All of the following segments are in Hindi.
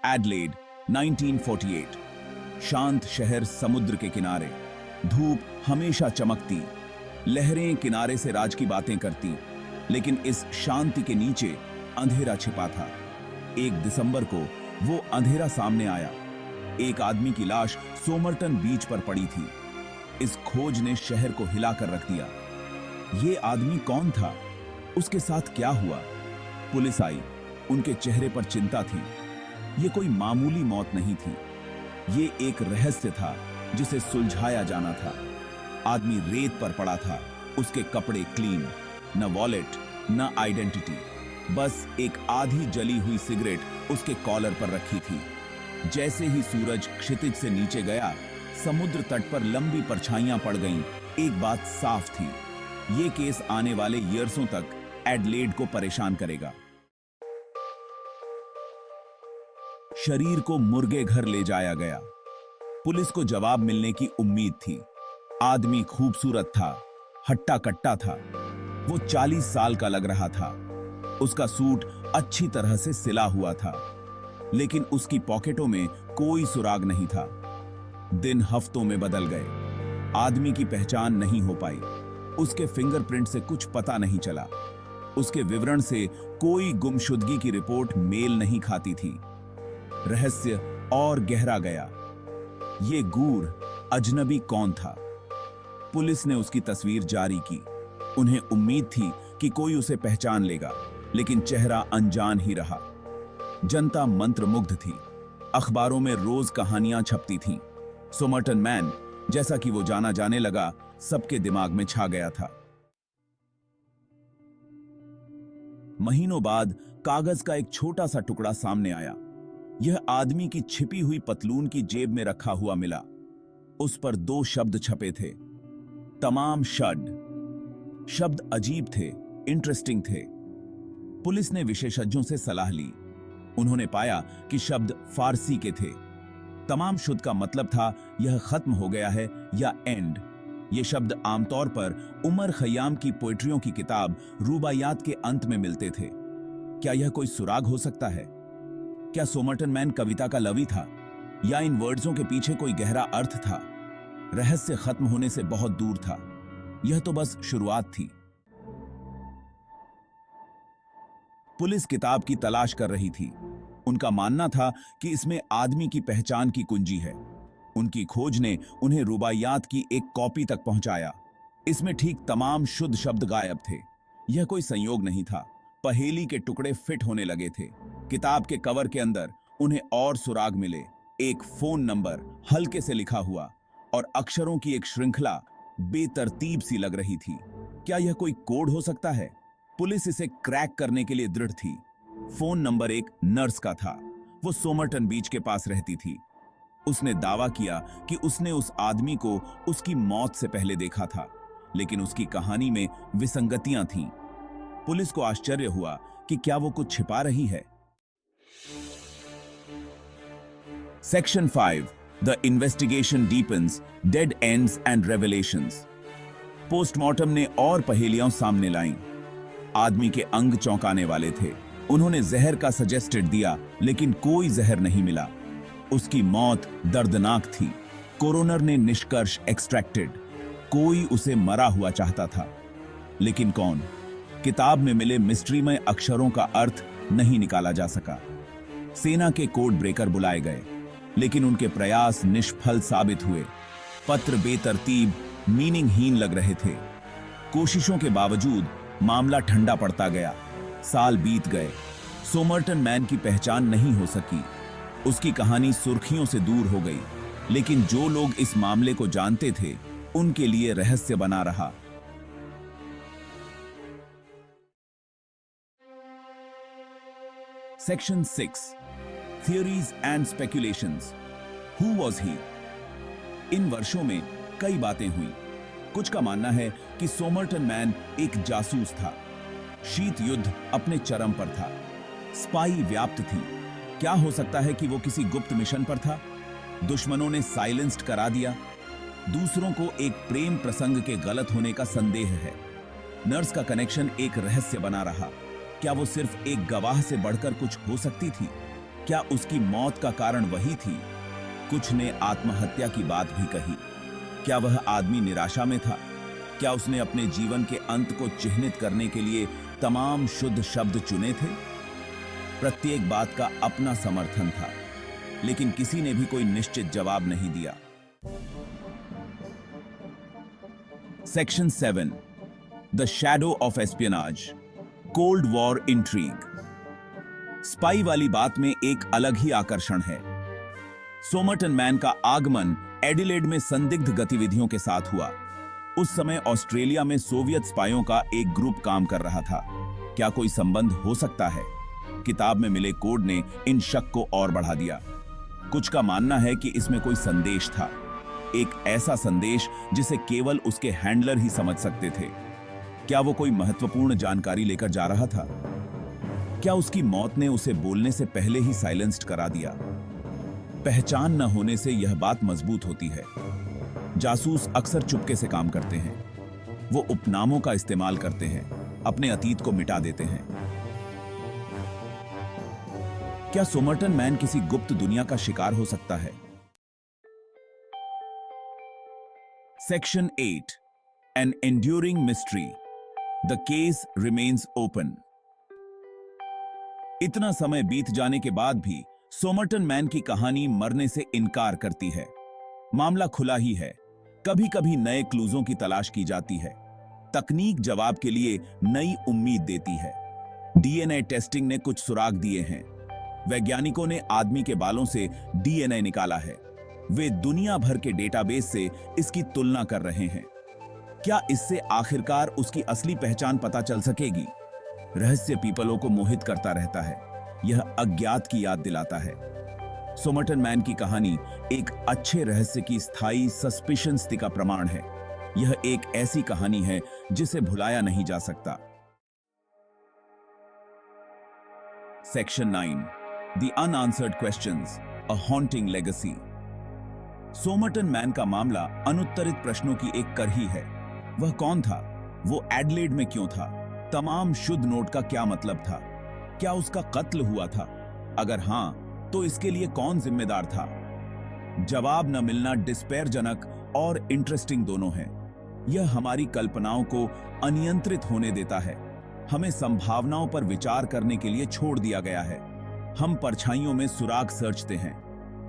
एडलेड 1948। शांत शहर समुद्र के किनारे। धूप हमेशा चमकती, लहरें किनारे से राज की बातें करती, लेकिन इस शांति के नीचे अंधेरा छिपा था। 1 दिसंबर को वो अंधेरा सामने आया। एक आदमी की लाश सोमरटन बीच पर पड़ी थी। इस खोज ने शहर को हिलाकर रख दिया। ये आदमी कौन था? उसके साथ क्या हुआ? पुलिस आई। उनके चेहरे पर चिंता थी। ये कोई मामूली मौत नहीं थी, ये एक रहस्य था जिसे सुलझाया जाना था। आदमी रेत पर पड़ा था, उसके कपड़े क्लीन, न वॉलेट न आइडेंटिटी, बस एक आधी जली हुई सिगरेट उसके कॉलर पर रखी थी। जैसे ही सूरज क्षितिज से नीचे गया, समुद्र तट पर लंबी परछाइयां पड़ गईं। एक बात साफ थी, ये केस आने वाले ईयर्सों तक एडलेड को परेशान करेगा। शरीर को मुर्गे घर ले जाया गया। पुलिस को जवाब मिलने की उम्मीद थी। आदमी खूबसूरत था, हट्टा कट्टा था। वो 40 साल का लग रहा था। उसका सूट अच्छी तरह से सिला हुआ था, लेकिन उसकी पॉकेटों में कोई सुराग नहीं था। दिन हफ्तों में बदल गए। आदमी की पहचान नहीं हो पाई। उसके फिंगरप्रिंट से कुछ पता नहीं चला। उसके विवरण से कोई गुमशुदगी की रिपोर्ट मेल नहीं खाती थी। रहस्य और गहरा गया। ये गूढ़ अजनबी कौन था? पुलिस ने उसकी तस्वीर जारी की। उन्हें उम्मीद थी कि कोई उसे पहचान लेगा, लेकिन चेहरा अनजान ही रहा। जनता मंत्रमुग्ध थी। अखबारों में रोज कहानियां छपती थीं। सोमरटन मैन, जैसा कि वो जाना जाने लगा, सबके दिमाग में छा गया था। महीनों बाद कागज का एक छोटा सा टुकड़ा सामने आया। यह आदमी की छिपी हुई पतलून की जेब में रखा हुआ मिला। उस पर 2 शब्द छपे थे, तमाम शड। शब्द अजीब थे, इंटरेस्टिंग थे। पुलिस ने विशेषज्ञों से सलाह ली। उन्होंने पाया कि शब्द फारसी के थे। तमाम शुद्ध का मतलब था यह खत्म हो गया है या एंड। ये शब्द आमतौर पर उमर खयाम की पोएट्रियों की किताब रुबायात के अंत में मिलते थे। क्या यह कोई सुराग हो सकता है? क्या सोमरटन मैन कविता का लवी था, या इन वर्ड्सों के पीछे कोई गहरा अर्थ था? रहस्य खत्म होने से बहुत दूर था। यह तो बस शुरुआत थी। पुलिस किताब की तलाश कर रही थी। उनका मानना था कि इसमें आदमी की पहचान की कुंजी है। उनकी खोज ने उन्हें रुबाइयात की एक कॉपी तक पहुंचाया। इसमें ठीक तमाम शुद्ध शब्द गायब थे। यह कोई संयोग नहीं था, पहेली के टुकड़े फिट होने लगे थे। किताब के कवर के अंदर उन्हें और सुराग मिले। एक फोन नंबर हल्के से लिखा हुआ और अक्षरों की एक श्रृंखला बेतरतीब सी लग रही थी। क्या यह कोई कोड हो सकता है? पुलिस इसे क्रैक करने के लिए दृढ़ थी। फोन नंबर एक नर्स का था। वो सोमरटन बीच के पास रहती थी। उसने दावा किया कि उसने उस आदमी को उसकी मौत से पहले देखा था, लेकिन उसकी कहानी में विसंगतियां थीं। पुलिस को आश्चर्य हुआ कि क्या वो कुछ छिपा रही है। Section 5 the investigation deepens, dead ends and revelations. Postmortem ने और पहेलियां सामने लाईं। आदमी के अंग चौंकाने वाले थे। उन्होंने जहर का सजेस्टेड दिया, लेकिन कोई जहर नहीं मिला। उसकी मौत दर्दनाक थी। कोरोनर ने निष्कर्ष एक्सट्रैक्टेड। कोई उसे मरा हुआ चाहता था, लेकिन कौन? किताब में मिले मिस्ट्रीमय अक्षरों का अर्थ नहीं निकाला जा सका। सेना के कोड ब्रेकर बुलाए गए, लेकिन उनके प्रयास निष्फल साबित हुए। पत्र बेतरतीब, मीनिंगहीन लग रहे थे। कोशिशों के बावजूद मामला ठंडा पड़ता गया। साल बीत गए। सोमरटन मैन की पहचान नहीं हो सकी। उसकी कहानी सुर्खियों से दूर हो गई, लेकिन जो लोग इस मामले को जानते थे, उनके लिए रहस्य बना रहा। Section 6 theories and speculations. Who was he? इन वर्षों में कई बातें हुई। कुछ का मानना है कि सोमरटन मैन एक जासूस था। शीत युद्ध अपने चरम पर था। स्पाई व्याप्त थी। क्या हो सकता है कि वो किसी गुप्त मिशन पर था? दुश्मनों ने साइलेंस्ड करा दिया। दूसरों को एक प्रेम प्रसंग के गलत होने का संदेह है। नर्स का कनेक्शन एक रहस्य बना रहा। क्या वो सिर्फ एक गवाह से बढ़कर कुछ हो सकती थी? क्या उसकी मौत का कारण वही थी? कुछ ने आत्महत्या की बात भी कही। क्या वह आदमी निराशा में था? क्या उसने अपने जीवन के अंत को चिह्नित करने के लिए तमाम शुद्ध शब्द चुने थे? प्रत्येक बात का अपना समर्थन था, लेकिन किसी ने भी कोई निश्चित जवाब नहीं दिया। Section 7, the shadow of espionage, cold war intrigue. Spy वाली बात में एक अलग ही आकर्षण है। सोमरटन मैन का आगमन एडिलेड में संदिग्ध गतिविधियों के साथ हुआ। उस समय ऑस्ट्रेलिया में सोवियत स्पाइयों का एक ग्रुप काम कर रहा था। क्या कोई संबंध हो सकता है? किताब में मिले कोड ने इन शक को और बढ़ा दिया। कुछ का मानना है कि इसमें कोई संदेश था, एक ऐसा संदेश जिसे केवल उसके हैंडलर ही समझ सकते थे। क्या वो कोई महत्वपूर्ण जानकारी लेकर जा रहा था? क्या उसकी मौत ने उसे बोलने से पहले ही साइलेंस्ड करा दिया? पहचान न होने से यह बात मजबूत होती है। जासूस अक्सर चुपके से काम करते हैं। वो उपनामों का इस्तेमाल करते हैं, अपने अतीत को मिटा देते हैं। क्या सोमरटन मैन किसी गुप्त दुनिया का शिकार हो सकता है? Section 8, an enduring mystery, the case remains open. इतना समय बीत जाने के बाद भी सोमरटन मैन की कहानी मरने से इनकार करती है। मामला खुला ही है। कभी कभी नए क्लूजों की तलाश की जाती है। तकनीक जवाब के लिए नई उम्मीद देती है। डीएनए टेस्टिंग ने कुछ सुराग दिए हैं। वैज्ञानिकों ने आदमी के बालों से डीएनए निकाला है। वे दुनिया भर के डेटाबेस से इसकी तुलना कर रहे हैं। क्या इससे आखिरकार उसकी असली पहचान पता चल सकेगी? रहस्य पीपलों को मोहित करता रहता है। यह अज्ञात की याद दिलाता है। सोमरटन मैन की कहानी एक अच्छे रहस्य की स्थायी सस्पिशंस का प्रमाण है। यह एक ऐसी कहानी है जिसे भुलाया नहीं जा सकता। Section 9, the unanswered questions, a haunting legacy. Somerton man का मामला अनुत्तरित प्रश्नों की एक करही है। वह कौन था? वो एडलेड में क्यों था? तमाम शुद्ध नोट का क्या मतलब था? क्या उसका कत्ल हुआ था? अगर हां, तो इसके लिए कौन जिम्मेदार था? जवाब न मिलना डिस्पेयरजनक और इंटरेस्टिंग दोनों है। यह हमारी कल्पनाओं को अनियंत्रित होने देता है। हमें संभावनाओं पर विचार करने के लिए छोड़ दिया गया है। हम परछाइयों में सुराग सर्चते हैं।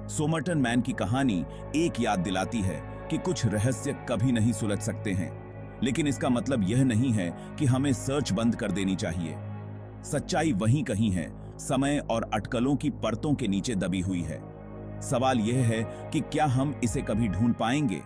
सोमरटन मैन की कहानी एक याद दिलाती है कि कुछ रहस्य कभी नहीं सुलझ सकते हैं, लेकिन इसका मतलब यह नहीं है कि हमें सर्च बंद कर देनी चाहिए। सच्चाई वहीं कहीं है, समय और अटकलों की परतों के नीचे दबी हुई है। सवाल यह है कि क्या हम इसे कभी ढूंढ पाएंगे?